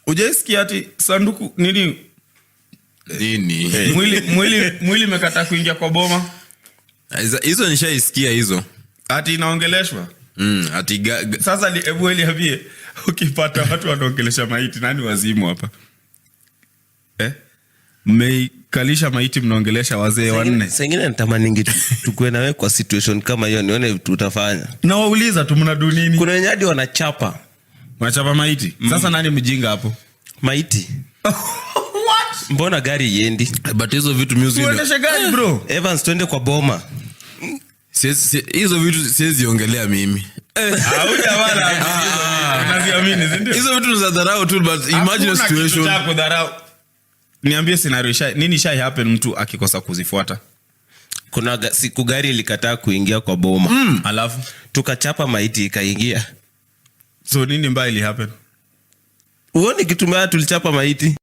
Ujaisikia ati sanduku nini? Mwili mekata kuingia kwa boma. Hizo nishaisikia hizo. Ati inaongeleshwa. Ati sasa hebu niambie, ukipata watu wanaongelesha maiti, nani wazimu hapa? Mmeikalisha maiti, mnaongelesha wazee wanne. Sengine natamani tukue nawe kwa situation kama hiyo, nione tutafanya. Na wauliza tu mnadu nini? Kuna wenye hadi wanachapa maiti. Sasa nani mjinga hapo? Maiti. What? Mbona gari iendi? But hizo vitu music. Tuendeshe gari bro. Evans twende kwa boma. Hizo vitu siwezi ongelea mimi. Hauja wala. Unaziamini ndio? Hizo vitu za dharau tu, but imagine a situation. Niambie scenario nini shai happen mtu akikosa kuzifuata. Kuna siku gari ilikataa kuingia kwa boma. Alafu tukachapa maiti ikaingia. So nini mbaya ili happen? Uone kitu mbaya, tulichapa maiti.